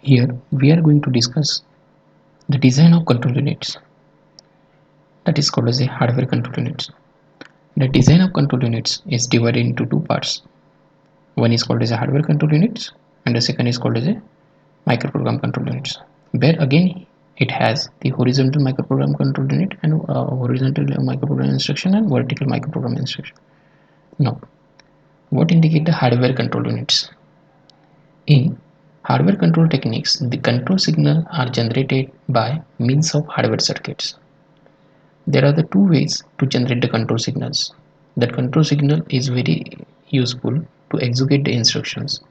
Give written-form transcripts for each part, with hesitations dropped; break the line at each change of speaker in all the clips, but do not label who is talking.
Here we are going to discuss the design of control units, that is called as a hardware control units. The design of control units is divided into two parts. One is called as a hardware control units and the second is called as a microprogram control units. Where again it has the horizontal microprogram control unit and horizontal microprogram instruction and vertical microprogram instruction. Now, what indicate the hardware control units? In hardware control techniques, the control signal are generated by means of hardware circuits. There are the two ways to generate the control signals. That control signal is very useful to execute the instructions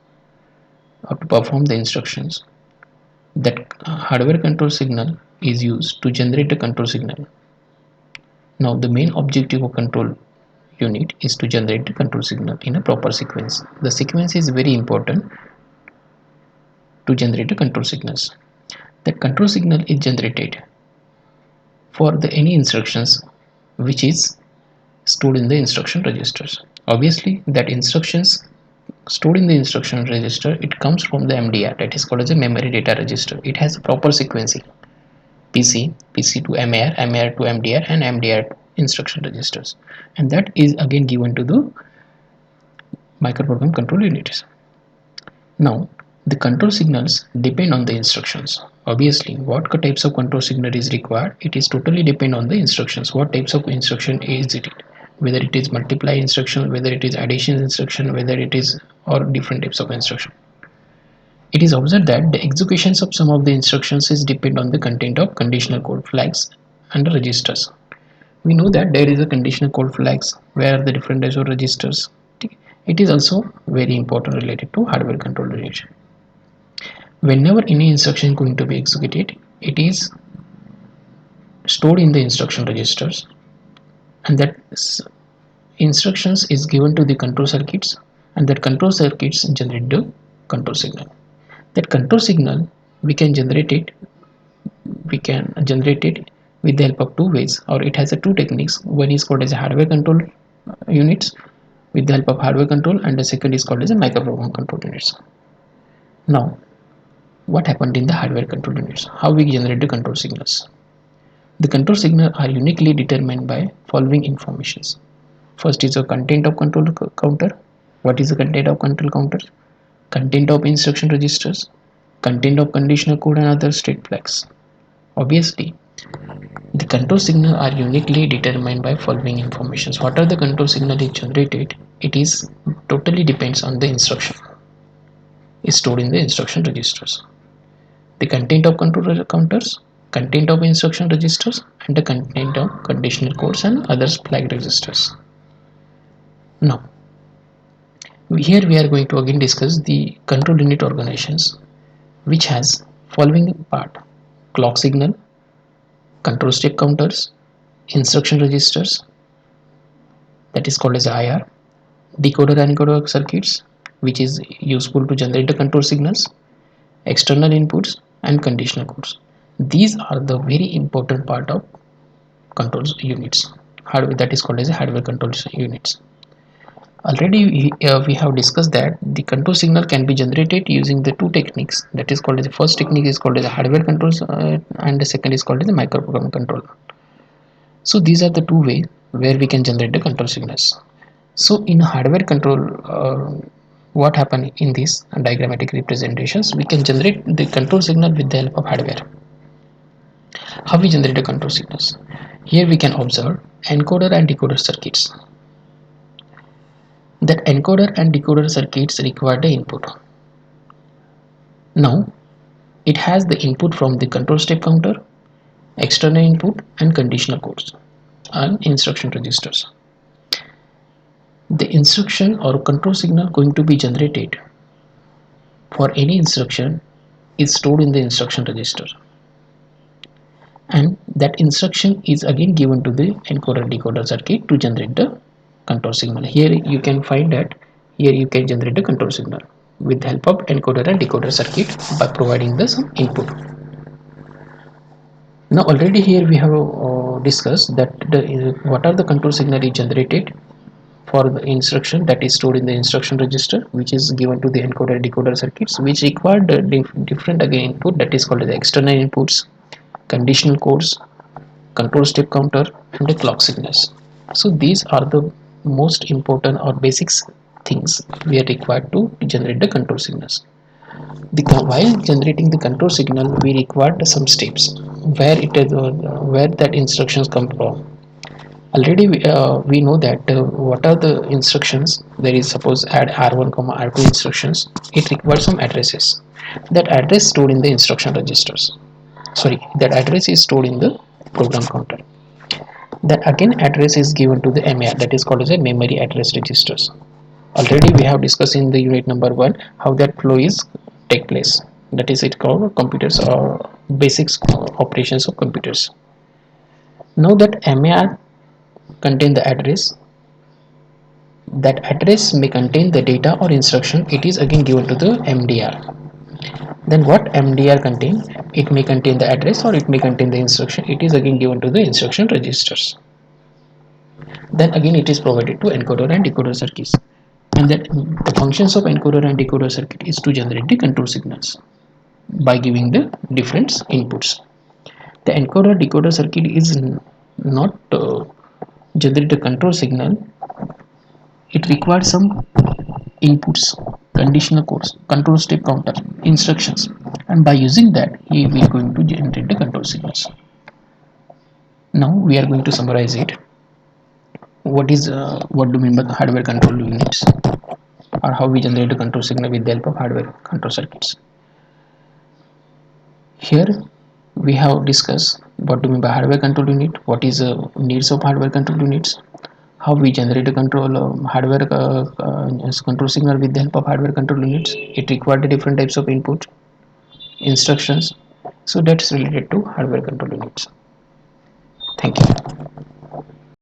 or to perform the instructions. That hardware control signal is used to generate the control signal. Now the main objective of control unit is to generate the control signal in a proper sequence. The sequence is very important to generate the control signals. That control signal is generated for the any instructions which is stored in the instruction registers. Obviously that instructions stored in the instruction register, it comes from the MDR, that is called as a memory data register. It has a proper sequencing: PC to MAR to MDR and MDR to instruction registers, and that is again given to the microprogram control units. Now the control signals depend on the instructions. Obviously what types of control signal is required, it is totally depend on the instructions. What types of instruction is it, whether it is multiply instruction, whether it is addition instruction, whether it is or different types of instruction. It is observed that the executions of some of the instructions is depend on the content of conditional code flags and registers. We know that there is a conditional code flags where the different types of registers. It is also very important related to hardware control relation. Whenever any instruction is going to be executed, it is stored in the instruction registers, and that instructions is given to the control circuits, and that control circuits generate the control signal. That control signal we can generate it with the help of two ways, or it has a two techniques. One is called as a hardware control units with the help of hardware control, and the second is called as a microprogram control units. Now what happened in the hardware control units, how we generate the control signals. The control signals are uniquely determined by following informations. First is the content of control counter. What is the content of control counter? Content of instruction registers, content of conditional code and other state flags. Obviously the control signal are uniquely determined by following informations. What are the control signal is generated, it is totally depends on the instruction is stored in the instruction registers. The content of control counters, content of instruction registers, and the content of conditional codes and other flag registers. Now here we are going to again discuss the control unit organizations, which has following part: clock signal, control step counters, instruction registers, that is called as IR, decoder and encoder circuits, which is useful to generate the control signals, external inputs and conditional codes. These are the very important part of control units, hardware, that is called as a hardware control units. Already we have discussed that the control signal can be generated using the two techniques, that is called as the first technique is called as a hardware controls and the second is called as the microprogram control. So these are the two ways where we can generate the control signals. So in hardware control, what happen in these diagrammatic representations, we can generate the control signal with the help of hardware. How we generate the control signals? Here we can observe encoder and decoder circuits. That encoder and decoder circuits require the input. Now it has the input from the control step counter, external input and conditional codes and instruction registers. The instruction or control signal going to be generated for any instruction is stored in the instruction register, and that instruction is again given to the encoder decoder circuit to generate the control signal. Here you can find that here you can generate the control signal with the help of encoder and decoder circuit by providing the some input. Now already here we have discussed that what are the control signal is generated for the instruction that is stored in the instruction register, which is given to the encoder decoder circuits, which require the different again input, that is called the external inputs, conditional codes, control step counter, and the clock signals. So these are the most important or basics things we are required to generate the control signals. While generating the control signal, we required some steps where it is where that instructions come from. Already we know that what are the instructions. There is, suppose, add r1 comma r2 instructions. It requires some addresses. That address stored in the instruction registers. Sorry, that address is stored in the program counter. That again address is given to the MAR, that is called as a memory address registers. Already we have discussed in the unit number 1 how that flow is take place. That is it called computers or basics operations of computers. Now that MAR contain the address, that address may contain the data or instruction, it is again given to the MDR. Then what MDR contain? It may contain the address or it may contain the instruction, it is again given to the instruction registers. Then again it is provided to encoder and decoder circuits, and that the functions of encoder and decoder circuit is to generate the control signals by giving the different inputs. The encoder decoder circuit is not generate the control signal. It requires some inputs, conditional codes, control step counter, instructions, and by using that we are going to generate the control signals. Now we are going to summarize it. What do you mean by hardware control units, or how we generate a control signal with the help of hardware control circuits. Here we have discussed what do you mean by hardware control unit, what is the needs of hardware control units, how we generate a control hardware control signal with the help of hardware control units. It required different types of input, instructions. So that's related to hardware control units.